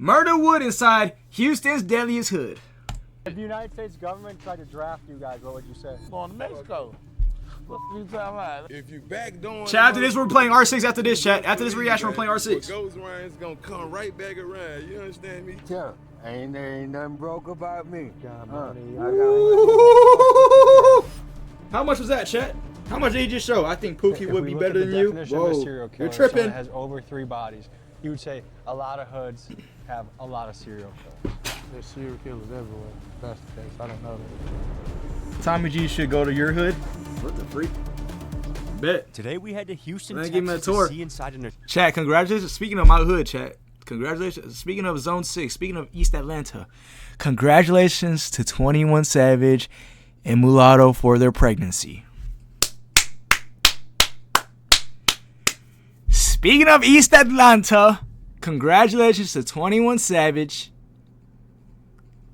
Murdawood inside Houston's deadliest hood. If the United States government tried to draft you guys, what would you say? Going to Mexico. What you talking about? If you back doing. Chat, after this, we're playing R6 after this, chat. After this reaction, we're playing R6. Goes around, it's gonna come right back around. You understand me? Yeah. Ain't nothing broke about me. Got money. How much was that, chat? How much did he just show? I think Pookie would be better than you. Whoa, you're tripping. Has over 3 bodies. You would say a lot of hoods have a lot of serial killers. There's serial killers everywhere. That's the case. I don't know that. Tommy G should go to your hood. What the freak? Bet. Today we head to Houston, Give him a Texas tour. to see inside an... Chat, congratulations. Speaking of my hood, chat. Congratulations. Speaking of Zone 6, speaking of East Atlanta, congratulations to 21 Savage and Mulatto for their pregnancy. Speaking of East Atlanta, congratulations to 21 Savage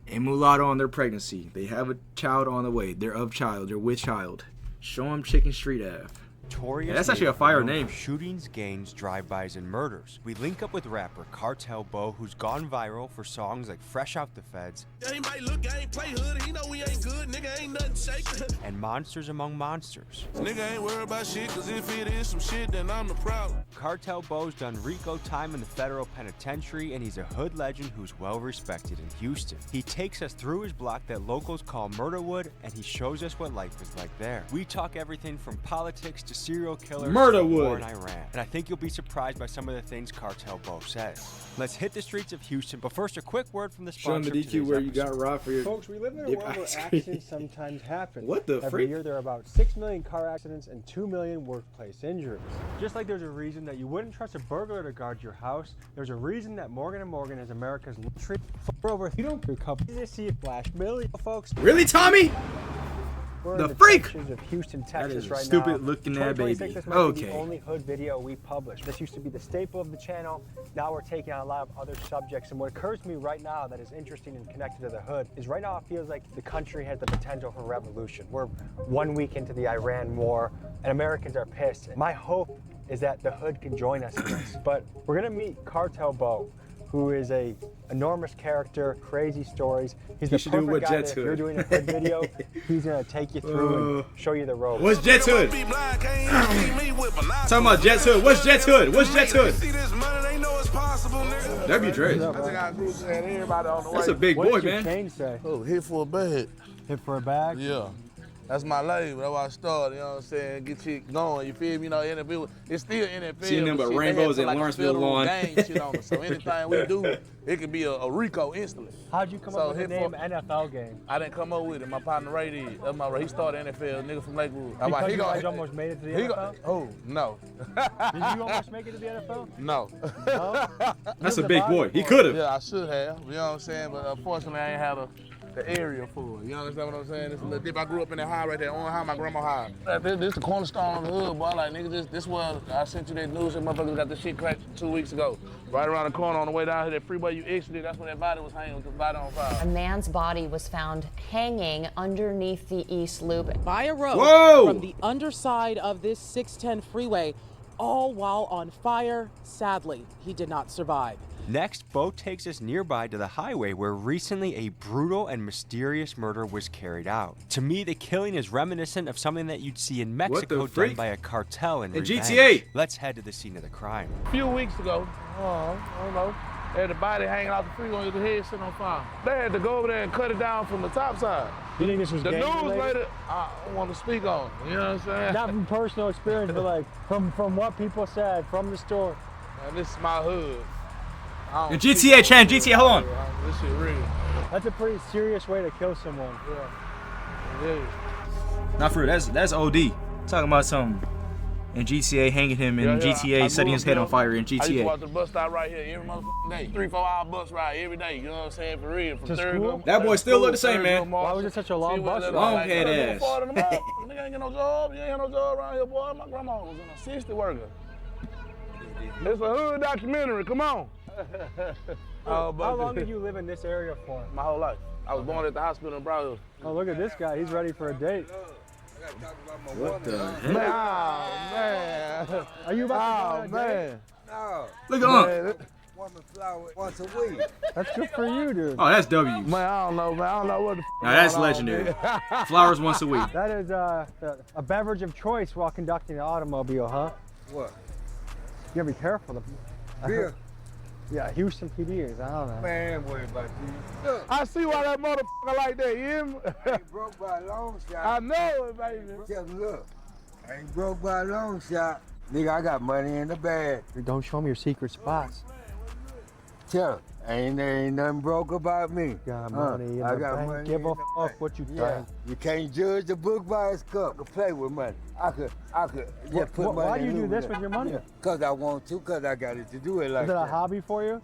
and Mulatto on their pregnancy. They have a child on the way. They're of child. They're with child. Show them Chicken Street Ave. Notorious. Yeah, that's actually a fire name. Shootings, gangs, drive-bys, and murders. We link up with rapper Cartel Bo, who's gone viral for songs like Fresh Out the Feds. Yeah, he might look, I ain't play hood, he know we ain't good, nigga ain't nothing shaking. And Monsters Among Monsters. Nigga ain't worried about shit, cause if it is some shit, then I'm the problem. Cartel Bo's done Rico time in the federal penitentiary, and he's a hood legend who's well respected in Houston. He takes us through his block that locals call Murdawood, and he shows us what life is like there. We talk everything from politics to serial killers, war in Iran. And I think you'll be surprised by some of the things Cartel Bo says. Let's hit the streets of Houston, but first a quick word from the sponsor. Show them the DQ where you got robbed for your... Folks, we live in a world where accidents sometimes happen. What the Every freak? year there are about 6 million car accidents and 2 million workplace injuries. Just like there's a reason that you wouldn't trust a burglar to guard your house, there's a reason that Morgan & Morgan is America's luxury for over you don't couple to see a flash million folks. Really, Tommy? We're The in the freak! trenches of Houston, Texas, That is a right stupid now. looking that baby. 2026, this might be Okay. the only hood video we publish. This used to be the staple of the channel. Now we're taking on a lot of other subjects. And what occurs to me right now that is interesting and connected to the hood is right now it feels like the country has the potential for revolution. We're 1 week into the Iran war and Americans are pissed. My hope is that the hood can join us in this. But we're gonna meet Cartel Bo, who is a enormous character, crazy stories. He's the perfect guy that if you're doing a hood video, he's gonna take you through and show you the ropes. What's Jet's hood? Talking about Jet's hood. What's Jet's hood? What's Jet's hood? W Dre. That's a big boy, What did your man. chain say? Oh, hit for a bag. Hit for a bag? Yeah. That's my label. That's why I started, you know what I'm saying? Get shit going, you feel me? You know, NFL, it's still NFL. Seeing them but shit. rainbows They in had Lawrenceville federal lawn. gang shit on it. So anything we do, it could be a Rico instantly. How'd you come up with the hit name for- NFL game? I didn't come up with it. My partner Ray did. That's my He started NFL, nigga from Lakewood. That's why Because he you go- guys almost made it to the he NFL? Oh, no. Did you almost make it to the NFL? No. No? That's a Live big the boy. body He for could have. Yeah, I should have. You know what I'm saying? But unfortunately, I ain't had the area for it. You understand what I'm saying? It's a little dip. I grew up in that high right there, on high, my grandma high. This the cornerstone of the hood, boy. Like, nigga, this where I sent you that news that motherfuckers got this shit cracked 2 weeks ago. Right around the corner on the way down here, that freeway you exited, that's where that body was hanging with the body on fire. A man's body was found hanging underneath the East Loop. By a road Whoa! from the underside of this 610 freeway, all while on fire. Sadly, he did not survive. Next, Bo takes us nearby to the highway where recently a brutal and mysterious murder was carried out. To me, the killing is reminiscent of something that you'd see in Mexico done freak? by a cartel in revenge. GTA. Let's head to the scene of the crime. A few weeks ago, I don't know, they had the body hanging out the freeway with the head sitting on fire. They had to go over there and cut it down from the top side. You think this was The gang news related? later, I don't want to speak on it. You know what I'm saying? Not from personal experience, but like from what people said, from the store. Man, this is my hood. I don't Your speak GTA, on Chan, it. GTA, hold on. This shit real. That's a pretty serious way to kill someone. Yeah. Not for real. That's OD. Talking about something. In GTA, hanging him in GTA, setting his head on fire in I used to GTA. walk to the bus stop right here every motherfucking day. 3-4 hour bus ride every day. You know what I'm saying? For real. From To third school? grade- That boy still look the school, same, third man. grade Why was Marshall. it such a long See what bus it look ride? Long like. head Nigga, ass. farther than mouth. Nigga ain't got no job. You ain't got no job around here, boy. My grandma was in a 60 worker. It's a hood documentary. Come on. How long did you live in this area for? My whole life. I was born at the hospital in Broward. Oh, look at this guy. He's ready for a date. What the heck? Man, oh, man. Are you about to go on a date? No. Look at him. Man, woman flower once a week. That's good for you, dude. Oh, that's W. Man, I don't know, man. I don't know what the Now that's legendary. Flowers once a week. That is a beverage of choice while conducting an automobile, huh? What? You gotta be careful. Beer? Yeah, Houston PD is. I don't know. Man, worry about you. Look, I see why that motherfucker like that, you hear me? I ain't broke by a long shot. I know it, baby. Just look, I ain't broke by a long shot. Nigga, I got money in the bag. Don't show me your secret spots. Tell her, ain't nothing broke about me. Got money in I the got bank. money Give in a the fuck bank. what you Yeah, think. you can't judge the book by its cover. I could play with money. I could just put money Why do you in do it. this with your money? Cause I want to, cause I got it to do it like Is it a that. hobby for you?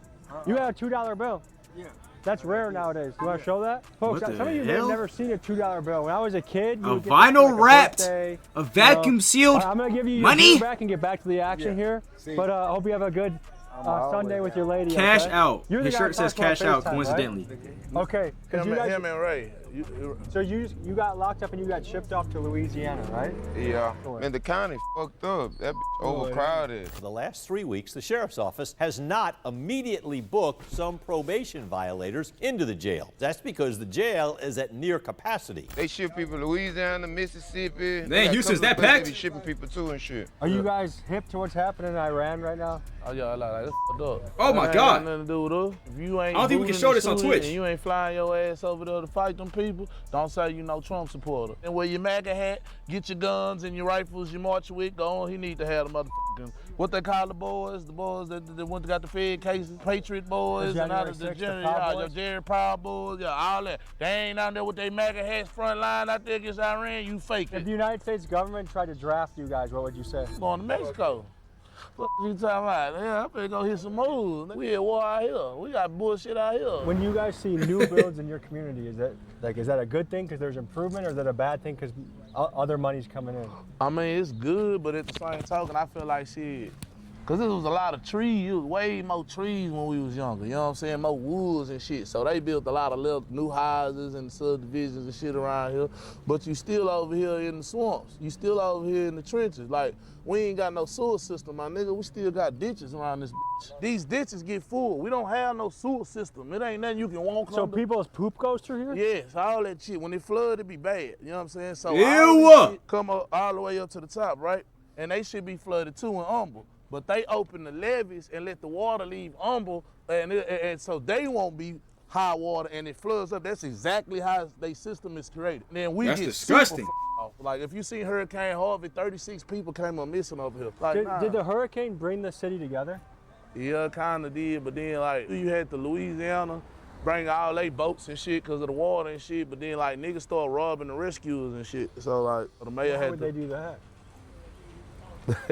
You got a $2 bill. Yeah. That's rare nowadays. You want to show that? Folks, What the some of you may have hell? never seen a $2 bill. When I was a kid, you A would get vinyl this for, like, wrapped, birthday, a vacuum sealed I'm gonna give you your money? beer back and get back to the action here. See? But I hope you have a good Sunday with your lady. Cash okay? out. You're the His guy shirt says talking about cash out, FaceTime, coincidentally. right? Okay. 'Cause you guys, Him and Ray. so you got locked up and you got shipped off to Louisiana, right? Yeah, and the county fucked up. That bitch overcrowded. For the last 3 weeks, the sheriff's office has not immediately booked some probation violators into the jail. That's because the jail is at near capacity. They ship people to Louisiana, Mississippi. Man, They got Houston's some that places they packed? be shipping people to and shit. Are you guys hip to what's happening in Iran right now? Oh yeah, like that's fucked up. Oh, my That ain't God. got nothing to do with us. If you ain't I don't think we can booting show and this on shooting Twitch. And you ain't flying your ass over there to fight them people, don't say you no Trump supporter. And wear your MAGA hat, get your guns and your rifles, you march with, go on. He need to have the motherfucking, what they call the boys that went to got the Fed cases, Patriot boys, The and all January the 6th, the January, Proud your Boys? Jerry Proud boys, yeah, all that. They ain't out there with their MAGA hats front line out there against Iran, you fake If it. the United States government tried to draft you guys, what would you say? Going to Mexico. What you talking about? Yeah, I'm finna go hit some moves. We at war out here. We got bullshit out here. When you guys see new builds in your community, is that a good thing because there's improvement, or is that a bad thing because other money's coming in? I mean, it's good, but at the same token, I feel like shit. Cause there was a lot of trees, it was way more trees when we was younger, you know what I'm saying? More woods and shit. So they built a lot of little new houses and subdivisions and shit around here. But you still over here in the swamps. You still over here in the trenches. Like, we ain't got no sewer system, my nigga. We still got ditches around this bitch. These ditches get full. We don't have no sewer system. It ain't nothing you can walk So under. people's poop goes through here? Yes, all that shit. When it flood, it be bad. You know what I'm saying? So Ew. all this shit come up all the way up to the top, right? And they should be flooded too in Humble. But they open the levees and let the water leave Humble, and so they won't be high water and it floods up. That's exactly how their system is created. Then we That's get disgusting. super off. Like if you see Hurricane Harvey, 36 people came up missing over here. Like, nah. Did the hurricane bring the city together? Yeah, kinda did, but then like you had to Louisiana bring all they boats and shit because of the water and shit, but then like niggas started robbing the rescuers and shit. So like the mayor Why had would to. they do that?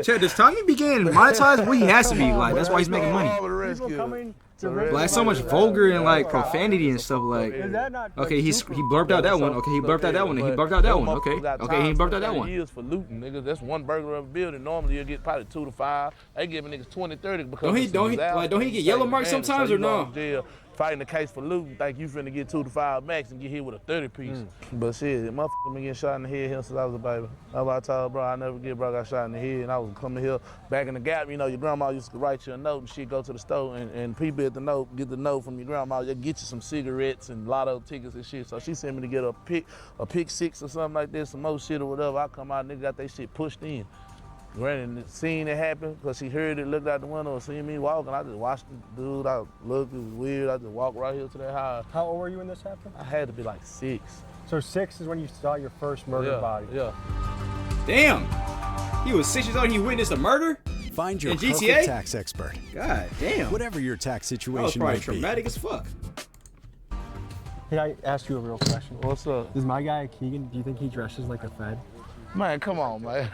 Chad, does Tommy begin monetized where he has to be? Like, that's why he's making money. Robbing the People rescuers. coming to Like, so much vulgar and like profanity and stuff. Like, Is that not okay, like, he super- blurped out that one. Okay, he blurped out that one. He blurped out that one. Okay, he blurped out that one. Years for looting, nigga. That's one burglar of a building. Normally you'll get probably 2 to 5. They giving niggas 20, 30 because Don't he get yellow marks sometimes or no? Fighting the case for looting, think you finna get 2 to 5 max and get hit with a 30 piece. But shit, motherfucker been getting shot in the head here since I was a baby. That's why I told bro, I never get bro got shot in the head, and I was coming here back in the Gap. You know, your grandma used to write you a note and she'd go to the store and people at the note get the note from your grandma. They get you some cigarettes and lotto tickets and shit. So she sent me to get a pick 6 or something like this, some more shit or whatever. I come out, nigga got that shit pushed in. Granted, seen it happen because she heard it, looked out the window, and seen me walking. I just watched the dude. I looked, it was weird. I just walked right here to that house. How old were you when this happened? I had to be like 6. So 6 is when you saw your first murdered body. Yeah. Damn, he was 6 years old and he witnessed a murder. Find your In GTA? perfect tax expert. God damn, Whatever your tax that was situation probably might be. traumatic as fuck. Hey, I ask you a real question. What's up? Does my guy Keegan, do you think he dresses like a Fed? Man, come on, man.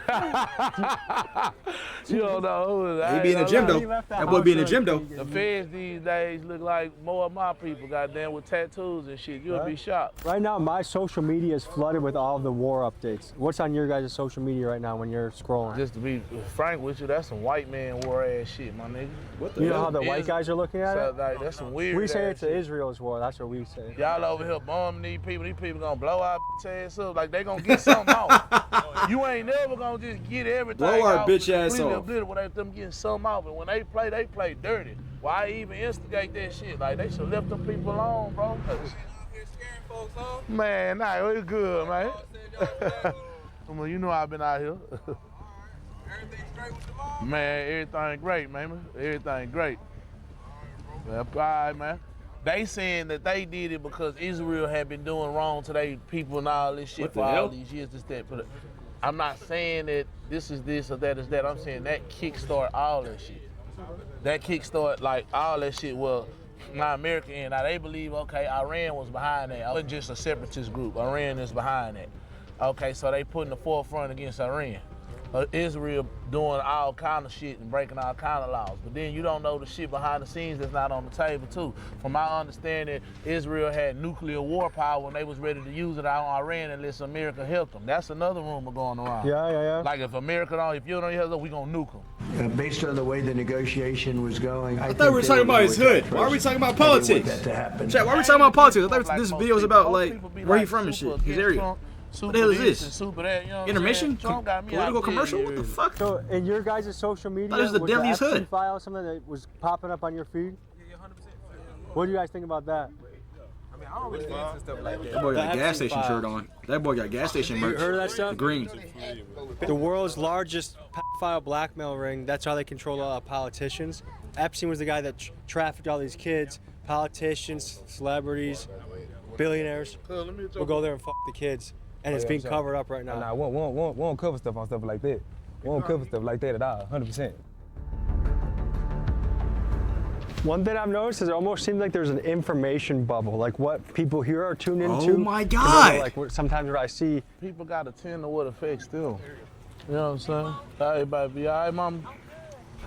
You don't know who it is. He be in the gym though. That boy be in the gym though. The feds these days look like more of my people, goddamn, with tattoos and shit. You'll be shocked. Right now, my social media is flooded with all the war updates. What's on your guys' social media right now when you're scrolling? Just to be frank with you, that's some white man war ass shit, my nigga. What You know how the white guys are looking at So, it? like, that's some weird We say ass it's shit. Israel's war. That's what we say. Y'all over here bombing these people gonna blow our bitch ass up. Like they gonna get something off. You ain't never gonna just get everything Blow our off bitch and ass completely off. obliterate without them getting something off. And when they play dirty. Why even instigate that shit? Like, they should left them people alone, bro. Man, nah, it's good, man. Well, you know I've been out here. Everything straight with the mom? Man, everything great, man. Everything great. Well, all right, man. They saying that they did it because Israel had been doing wrong to their people and all this shit for all these years. This, that. But I'm not saying that this is this or that is that. I'm saying that kickstart all that shit. That kickstart like all that shit. Well, now America and now they believe, okay, Iran was behind that. It wasn't just a separatist group. Iran is behind that. Okay, so they put in the forefront against Iran. Israel doing all kind of shit and breaking all kind of laws. But then you don't know the shit behind the scenes that's not on the table too. From my understanding, Israel had nuclear war power when they was ready to use it on Iran unless America helped them. That's another rumor going around. Yeah. Like if America don't, if you don't help them, we gonna nuke them. Based on the way the negotiation was going, I thought we were talking about his hood. Why are we talking about politics? Chat, why are we talking about politics? I thought this video was about like where he from and shit, his area. What the hell is this? That, you know intermission? Political commercial? What the fuck? So in your guys' social media, was the deadliest Epstein hood. file something that was popping up on your feed? Yeah, 100%. What do you guys think about that? I mean, I don't really get into stuff like that. That boy got a gas station shirt on. That boy got gas station merch. You heard of that stuff? The green. The world's largest pedophile blackmail ring. That's how they control politicians. Epstein was the guy that trafficked all these kids, politicians, celebrities, billionaires. We'll go there and fuck the kids. And it's being covered up right now. Nah, we won't cover stuff on stuff like that. We won't cover stuff like that at all, 100%. One thing I've noticed is it almost seems like there's an information bubble, like what people here are tuned into. Oh my God! Like sometimes what I see. People got to tend to what affects them. You know what I'm saying? Everybody be all right, mama.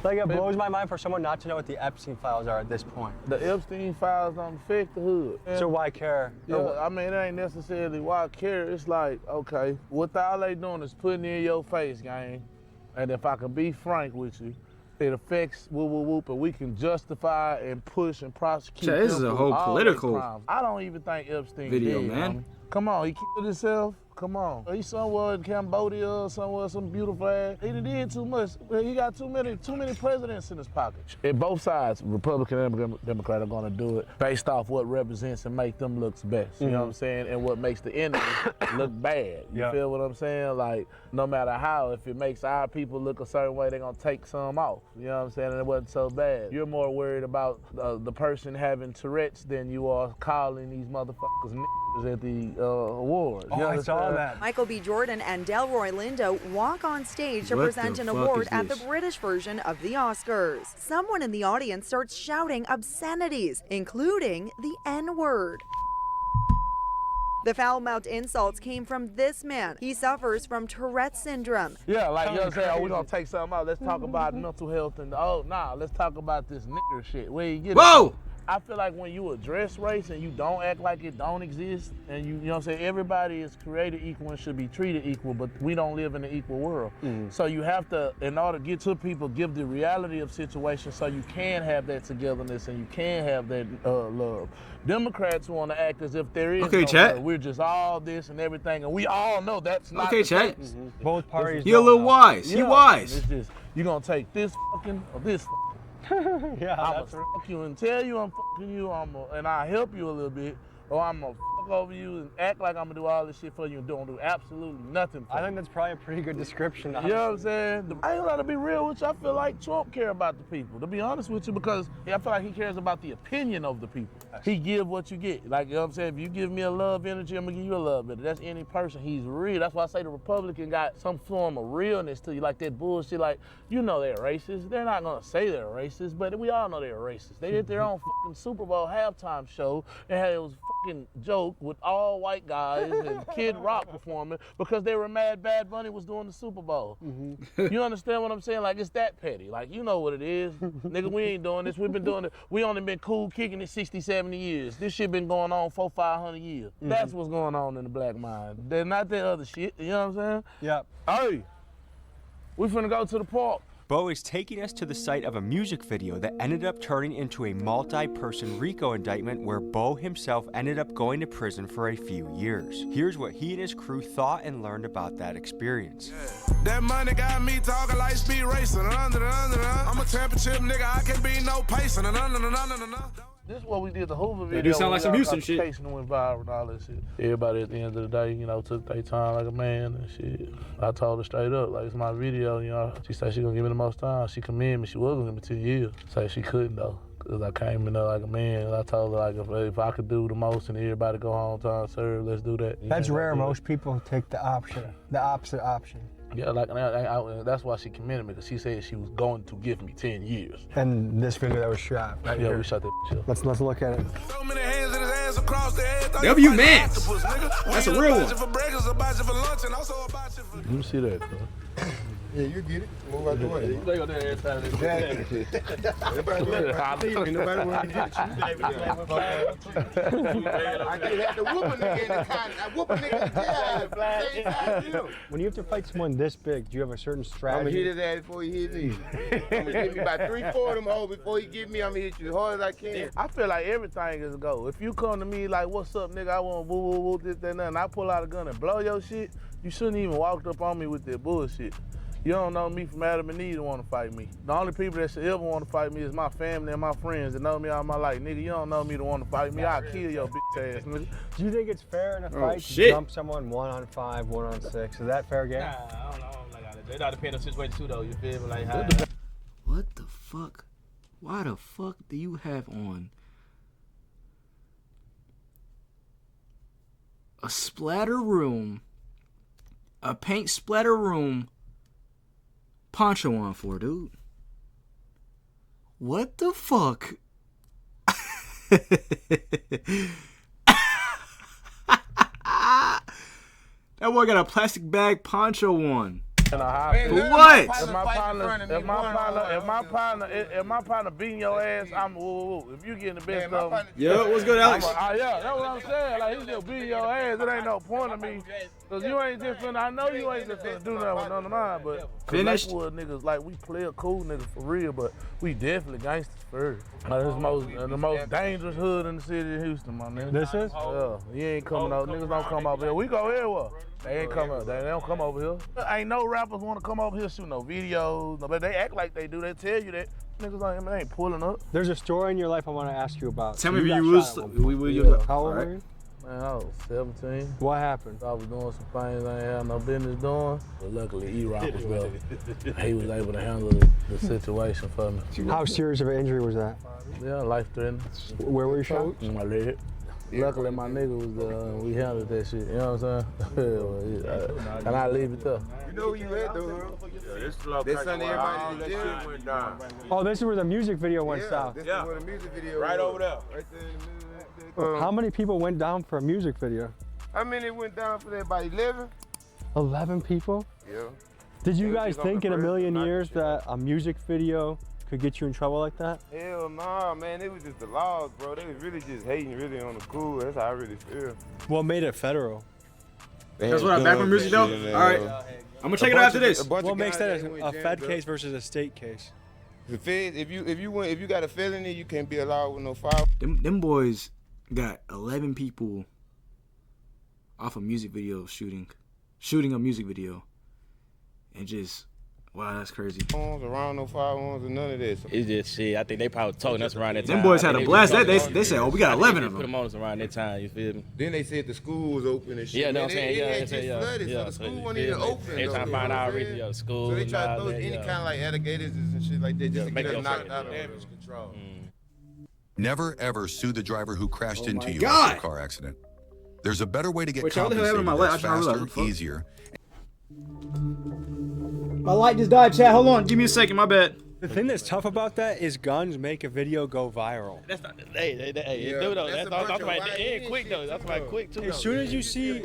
Like it blows my mind for someone not to know what the Epstein files are at this point. The Epstein files don't affect the hood. So why care? Yeah, I mean, it ain't necessarily why care. It's like, okay, what all they doing is putting in your face, gang. And if I can be frank with you, it affects whoop, whoop, whoop, and we can justify and push and prosecute. This is a whole political I don't even think Epstein video, did, man. Homie. Come on, he killed himself. Come on. He's somewhere in Cambodia or somewhere, some beautiful ass. He did too much. He got too many presidents in his pocket. And both sides, Republican and Democrat, are gonna do it based off what represents and make them look best. You know what I'm saying? And what makes the enemy look bad. You feel what I'm saying? Like, no matter how, if it makes our people look a certain way, they're gonna take some off. You know what I'm saying? And it wasn't so bad. You're more worried about the person having Tourette's than you are calling these motherfuckers niggas at the awards. Oh, I saw that. Michael B. Jordan and Delroy Lindo walk on stage to present an award at the British version of the Oscars. Someone in the audience starts shouting obscenities, including the N-word. The foul-mouthed insults came from this man. He suffers from Tourette's syndrome. Yeah, like, you know what I'm saying? Oh, we're going to take something out. Let's talk about mental health and, let's talk about this nigger shit. Where you get Whoa! it? I feel like when you address race and you don't act like it don't exist, and you know what I'm saying, everybody is created equal and should be treated equal, but we don't live in an equal world. So you have to, in order to get to people, give the reality of situations so you can have that togetherness and you can have that love. Democrats want to act as if there is no love. We're just all this and everything, and we all know that's not the case. Both parties. You're a little wise. Yeah, You're wise. It's just, you're going to take this fucking or this fucking. Yeah, I'm gonna fuck you and tell you I'm fucking you, and I'll help you a little bit, or I'm gonna fuck over you and act like I'm gonna do all this shit for you and don't do absolutely nothing for you. I think that's probably a pretty good description. You know what I'm saying? I ain't gonna be real with you. I feel like Trump care about the people, to be honest with you, because I feel like he cares about the opinion of the people. He give what you get. Like, you know what I'm saying? If you give me a love energy, I'm gonna give you a love energy. That's any person. He's real. That's why I say the Republican got some form of realness to you, like that bullshit. Like, you know they're racist. They're not gonna say they're racist, but we all know they're racist. They did their own fucking Super Bowl halftime show and had it was fucking joke with all white guys and Kid Rock performing because they were mad Bad Bunny was doing the Super Bowl. You understand what I'm saying? Like, it's that petty. Like, you know what it is. Nigga, we ain't doing this. We've been doing it. We only been cool kicking it 60, 70 years. This shit been going on 400, 500 years. That's what's going on in the black mind. They're not that other shit. You know what I'm saying? Yeah. Hey, we finna go to the park. Bo is taking us to the site of a music video that ended up turning into a multi-person RICO indictment where Bo himself ended up going to prison for a few years. Here's what he and his crew thought and learned about that experience. That money got me talking like speed racing. I'm a championship nigga, I can't be no pacing. This is what we did the Hoover video. They do sound like some Houston shit. Went viral and all that shit. Everybody at the end of the day, you know, took their time like a man and shit. I told her straight up, like, it's my video, you know. She said she gonna give me the most time. She commended me. She was gonna give me 10 years. Say she couldn't though, cause I came in there like a man. And I told her like, if I could do the most and everybody go home time served, let's do that. That's rare. Most people take the opposite option. Yeah, like that's why she commended me, because she said she was going to give me 10 years. And this video that was shot, right Yeah, here. we shot that shit. Let's look at it. So many hands in his ass across the head. W man. That's a real one. Let me see that, bro. Yeah, you get it. Move out the way. You go there every time. Exactly. Ain't nobody want to get you. I did have to whoop a nigga in the con. I whoop a nigga in the jail. When you have to fight someone this big, do you have a certain strategy? I'm gonna hit his ass before he hit me. I'm gonna hit me about 3-4 of them hoes before he get me. I'm gonna hit you as hard as I can. I feel like everything is a go. If you come to me like, what's up, nigga, I want woo woo woo, this, that, and that, and I pull out a gun and blow your shit, you shouldn't even walked up on me with that bullshit. You don't know me from Adam and Eve to want to fight me. The only people that should ever want to fight me is my family and my friends that know me all my life. Nigga, you don't know me to want to fight me. I'll kill your bitch ass, nigga. Do you think it's fair in a fight to jump someone 1-on-5, 1-on-6? Is that fair game? Nah, I don't know. It all depends on the situation too, though. You feel me? Like, how... What the fuck? Why the fuck do you have on a splatter room, a paint splatter room poncho on for, dude? What the fuck? That boy got a plastic bag poncho on. For what? If my partner beating your ass, I'm woo. If you getting the best of him. Yo, what's good, Alex? Yeah, that's what I'm saying. Like, he's just beating your ass. It ain't no point to me. Cause you ain't just finna, I know you ain't just finna do nothing with none of mine, but finished. Lakewood niggas, like, we play a cool niggas for real, but we definitely gangsters first. Like, this is the most dangerous hood in the city of Houston, my nigga. This is? Yeah, you ain't coming out. Niggas don't come over here. We go everywhere. They ain't come up. They don't come over here. Ain't no rappers want to come over here shoot no videos. But they act like they do. They tell you that. Niggas ain't pulling up. There's a story in your life I want to ask you about. Tell me if you was. How old were you? Man, I was 17. What happened? I was doing some things I ain't had no business doing. But luckily, E-Rock was there. He was able to handle the situation for me. How serious of an injury was that? Yeah, life-threatening. Where were you shot? In my leg. Luckily, my nigga was there, and we handled that shit. You know what I'm saying? And I leave it there. You know where you at, though, this Sunday, everybody in jail went down. Oh, this is where the music video went south. This is where the music video right was. over there. Right there in the middle. How many people went down for a music video? How many went down for that? About 11? 11 people? Yeah. Did you guys think in a million years that a music video could get you in trouble like that? Hell nah, man. It was just the laws, bro. They was really just hating really on the cool. That's how I really feel. What made it federal? That's what I'm back from music though? Alright. I'm gonna check it out after this. What makes that a Fed case versus a state case? The Fed, if you got a felony, you can't be allowed with no file. Them boys got 11 people off a music video shooting a music video, and just wow, that's crazy. Around no firearms or none of this. It's just shit. I think they probably told us around that time. Them boys had a blast. They said, oh, we got 11 of them. Put them on us around that time. You feel me? Then they said the school was open and shit. Yeah, no, I'm saying, It flooded, so the school wasn't even open. Every time I find out reason, the school. So they try to throw any kind of like alligators and shit like that just to get us knocked out of damage control. Never ever sue the driver who crashed into you after a car accident. There's a better way to get compensated that's faster, easier. My light just died, chat. Hold on. Give me a second. My bad. The thing that's tough about that is guns make a video go viral. That's not. Hey, though. That's right. Quick though. That's right. Quick too. As soon as you see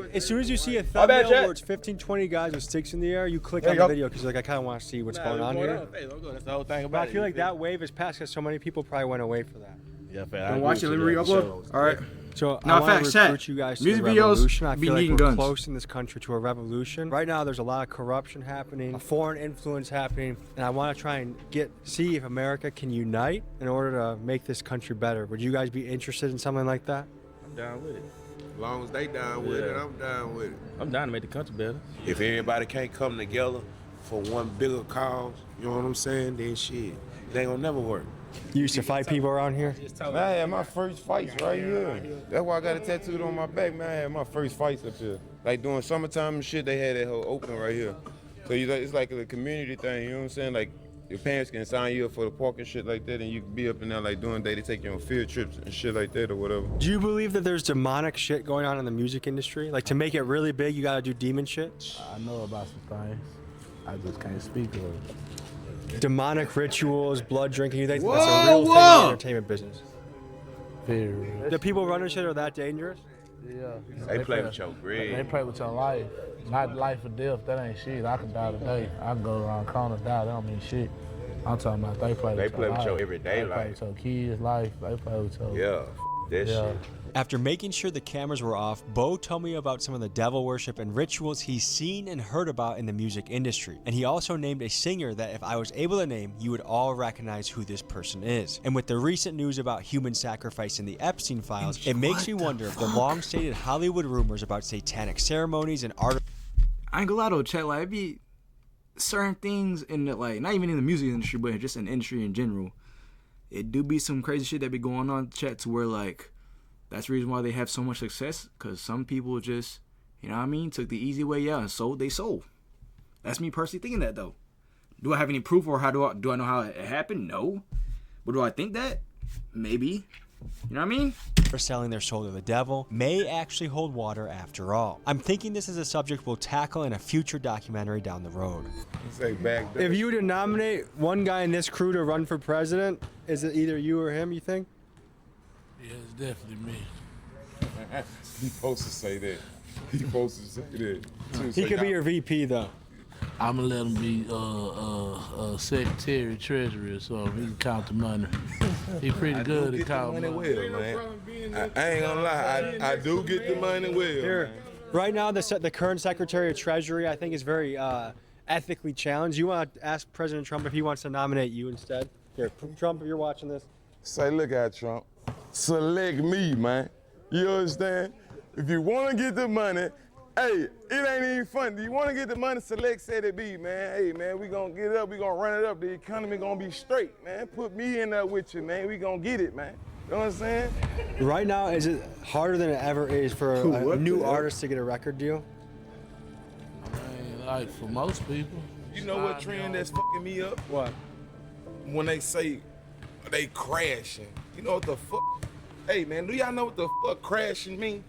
a thumbnail where it's 15, 20 guys with sticks in the air, you click on the video because like I kind of want to see what's going on here. That's the whole thing about it. I feel like that wave has passed because so many people probably went away for that. Yeah, fair. Watch it. Let me re-upload. All right. So No, I want facts, to recruit chat. you guys to Music the videos revolution. I be feel like needing we're guns. close in this country to a revolution. Right now, there's a lot of corruption happening, a foreign influence happening, and I want to try and see if America can unite in order to make this country better. Would you guys be interested in something like that? I'm down with it. As long as they down with it, I'm down with it. I'm down to make the country better. If everybody can't come together for one bigger cause, you know what I'm saying, then shit, they ain't gonna never work. You used to fight people around here? Man, I had my first fights right here. That's why I got it tattooed on my back, man. I had my first fights up here. Like during summertime and shit, they had that whole opening right here. So it's like a community thing, you know what I'm saying? Like your parents can sign you up for the park and shit like that, and you can be up in there like during the day, they take you on field trips and shit like that or whatever. Do you believe that there's demonic shit going on in the music industry? Like to make it really big, you gotta do demon shit? I know about some things. I just can't speak of it. Demonic rituals, blood drinking, you think Whoa, that's a real thing in the entertainment business? Very real. The people running shit are that dangerous? Yeah. They play with your bread. They play with your life. Not life or death, that ain't shit. I can die today. I can go around the corner and die, that don't mean shit. I'm talking about they play with your everyday life. They play with your kids' life. They play with your... That shit. After making sure the cameras were off, Bo told me about some of the devil worship and rituals he's seen and heard about in the music industry. And he also named a singer that if I was able to name, you would all recognize who this person is. And with the recent news about human sacrifice in the Epstein files, it makes me wonder if the long-stated Hollywood rumors about satanic ceremonies and art... I ain't gonna lie though, chat, like, it be certain things in the, like, not even in the music industry, but just in the industry in general. It do be some crazy shit that be going on, chat, to where, like, that's the reason why they have so much success, because some people just, you know what I mean, took the easy way out and sold they soul. That's me personally thinking that, though. Do I have any proof, or how do I know how it happened? No. But do I think that? Maybe. You know what I mean? For selling their soul to the devil may actually hold water after all. I'm thinking this is a subject we'll tackle in a future documentary down the road. If you were to nominate one guy in this crew to run for president, is it either you or him, you think? Yeah, it's definitely me. He supposed to say that. He supposed to say that. He could be your VP though. I'm gonna let him be secretary, treasurer, or something. He can count the money. He pretty good at counting money. Well, man. I ain't gonna lie. I do get the money well. Here, right now, the current Secretary of Treasury, I think, is very ethically challenged. You want to ask President Trump if he wants to nominate you instead? Here, Trump, if you're watching this. Say, look at Trump. Select me, man. You understand? If you want to get the money, hey, it ain't even fun. Do you want to get the money? Select said it be, man. Hey, man, we gonna get it up. We gonna run it up. The economy gonna be straight, man. Put me in there with you, man. We gonna get it, man. You know what I'm saying? Right now, is it harder than it ever is for a new artist to get a record deal? I mean, like for most people. You know what trend that's fucking me up? What? When they say they crashing. You know what the fuck? Hey, man, do y'all know what the fuck crashing mean?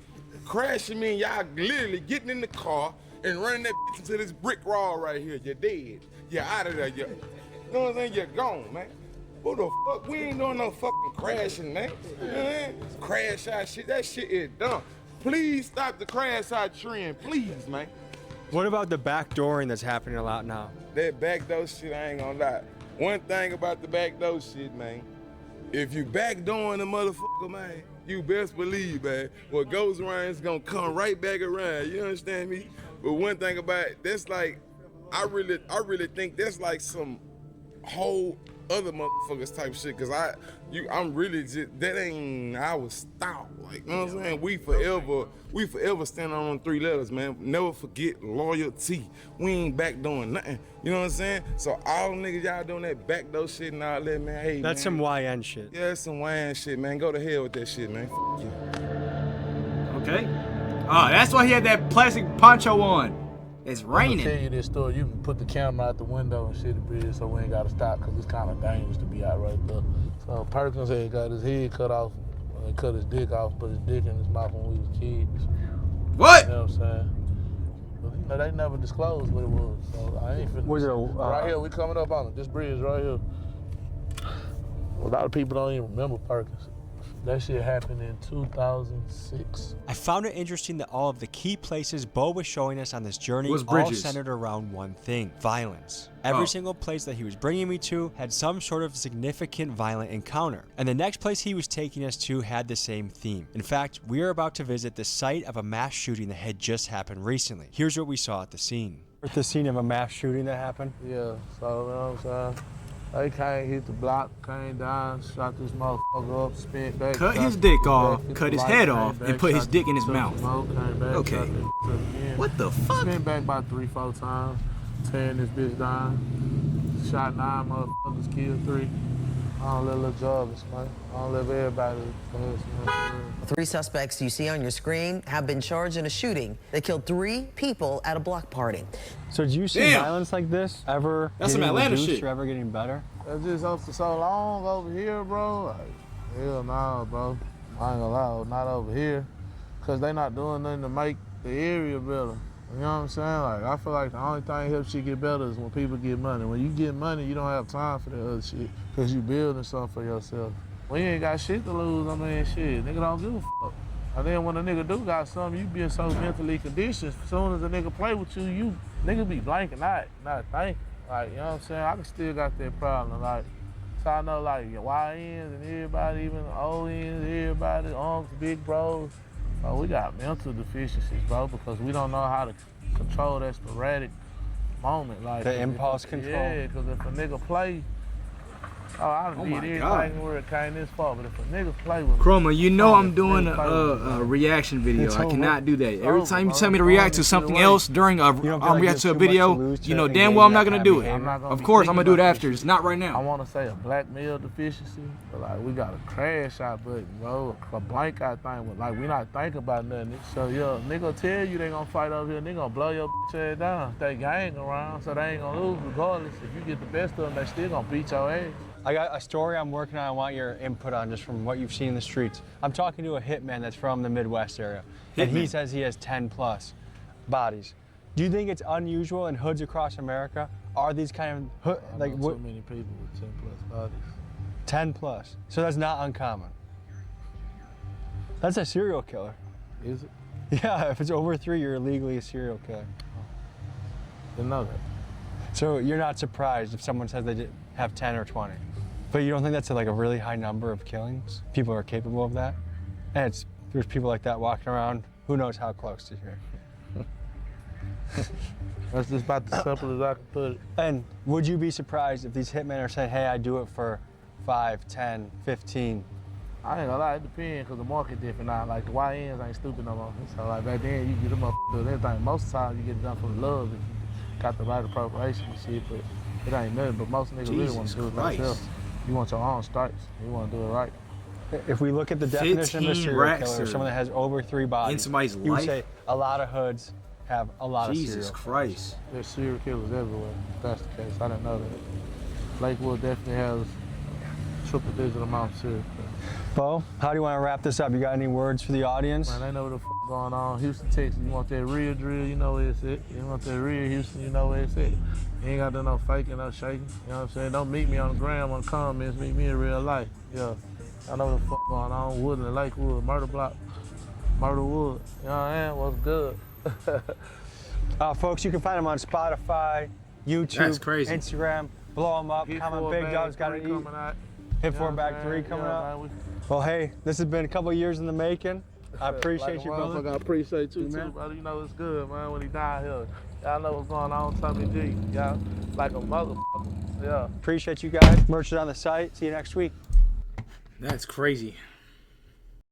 Crashing mean y'all literally getting in the car and running that bitch into this brick wall right here. You're dead. You're out of there. You know what I'm saying? You're gone, man. Who the fuck? We ain't doing no fucking crashing, man. You know what I mean? Crash out shit. That shit is dumb. Please stop the crash out trend, please, man. What about the backdooring that's happening a lot now? That backdoor shit, I ain't gonna lie. One thing about the backdoor shit, man. If you backdooring the motherfucker, man, you best believe, man, what goes around is gonna come right back around. You understand me? But one thing about it, that's like, I really think that's like some whole other motherfuckers type shit. Cause I'm really just, that ain't our style. Like, you know what I'm saying? We forever stand on 3 letters, man. Never forget loyalty. We ain't backdooring nothing. You know what I'm saying? So all niggas y'all doing that backdoor shit and all that, man. Hey, that's man, some YN shit. Yeah, that's some YN shit, man. Go to hell with that shit, man. F you. Okay. Oh, that's why he had that plastic poncho on. It's raining. I'll tell you this story. You can put the camera out the window and shit the bridge so we ain't got to stop because it's kind of dangerous to be out right there. So Perkins had got his head cut off and cut his dick off, put his dick in his mouth when we was kids. What? You know what I'm saying? But, you know, they never disclosed what it was. So I ain't finna. Was it right here, we coming up on it. This bridge right here. A lot of people don't even remember Perkins. That shit happened in 2006. I found it interesting that all of the key places Bo was showing us on this journey all centered around one thing: violence. Every single place that he was bringing me to had some sort of significant violent encounter. And the next place he was taking us to had the same theme. In fact, we are about to visit the site of a mass shooting that had just happened recently. Here's what we saw at the scene. At the scene of a mass shooting that happened? Yeah, so you know what I'm saying? They came, hit the block, came down, shot this motherfucker up, spent back. Cut his dick off, cut his head off, and put his dick in his mouth. Okay. What the fuck? Spent back about 3-4 times, tearing this bitch down. Shot 9 motherfuckers, killed 3. I don't let little jobbers, man. I don't let everybody. 3 suspects you see on your screen have been charged in a shooting that killed 3 people at a block party. So do you see violence like this ever getting reduced or ever getting better? It's just up to so long over here, bro. Like, hell no, bro. I ain't gonna lie, not over here. Cause they not doing nothing to make the area better. You know what I'm saying? Like, I feel like the only thing that helps you get better is when people get money. When you get money, you don't have time for that other shit. Cause you building something for yourself. When you ain't got shit to lose, I mean, shit, nigga don't give a fuck. And then when a nigga do got something, you being so mentally conditioned, as soon as a nigga play with you, nigga be blanking out, not thinking. Like, you know what I'm saying? I can still got that problem. Like, so I know, like, your YNs and everybody, even the ONs, everybody, arms, big bros, we got mental deficiencies, bro, because we don't know how to control that sporadic moment. Like the impulse control? Yeah, because if a nigga play, I done did everything where it came this far, but if a nigga play with me. Chroma, you know I'm doing a reaction video. I cannot do that. Every time you tell me to react to something else during a react to a video, you know damn well I'm not gonna do it. Of course I'm gonna do it after. It's not right now. I wanna say a black male deficiency, but like we got a crash out button, bro. A blank out thing, like we not thinking about nothing. So yo, nigga tell you they gonna fight over here, they gonna blow your bitch ass down. They gang around, so they ain't gonna lose regardless. If you get the best of them, they still gonna beat your ass. I got a story I'm working on I want your input on just from what you've seen in the streets. I'm talking to a hitman that's from the Midwest area, and he says he has 10+ bodies. Do you think it's unusual in hoods across America? Are these kind of, like what? So many people with 10+ bodies. 10+, so that's not uncommon. That's a serial killer. Is it? Yeah, if it's over 3, you're illegally a serial killer. Didn't know that. So you're not surprised if someone says they have 10 or 20? But you don't think that's like a really high number of killings? People are capable of that? And there's people like that walking around, who knows how close to here. That's just about as simple as I can put it. And would you be surprised if these hitmen are saying, hey, I do it for 5, 10, 15? I ain't gonna lie, it depends, because the market different now. Like, the YNs ain't stupid no more. So, like, back then, you get them up to everything. Most of the time, you get it done from love if you got the right appropriation and shit, but it ain't nothing. But most niggas really want to do it themselves. You want your own stripes. You want to do it right. If we look at the definition of a serial killer, someone that has over 3 bodies, in somebody's you would life? say a lot of hoods have a lot of Jesus serial Christ. There's serial killers everywhere, if that's the case. I didn't know that. Lakewood definitely has triple-digit amount of serial killers. Bo, how do you want to wrap this up? You got any words for the audience? Man, they know what the fuck going on. Houston, Texas, you want that real drill, you know where it's at. You want that real Houston, you know where it's at. You ain't got to do no faking, no shaking. You know what I'm saying? Don't meet me on the gram, on the comments, meet me in real life. Yeah, I know what the fuck going on. Woodland, Lakewood, Murder Block, Murdawood. You know what I mean? What's good? Folks, you can find them on Spotify, YouTube, That's crazy. Instagram. Blow them up. Comment Big Dog's got to eat. Hit 4 Bag 3 coming up. Well, hey, this has been a couple of years in the making. I appreciate you, brother. I appreciate you, too, brother. You know it's good, man, when he down here. Y'all know what's going on, Tommy G. Y'all like a motherfucker. Yeah. Appreciate you guys. Merch is on the site. See you next week. That's crazy.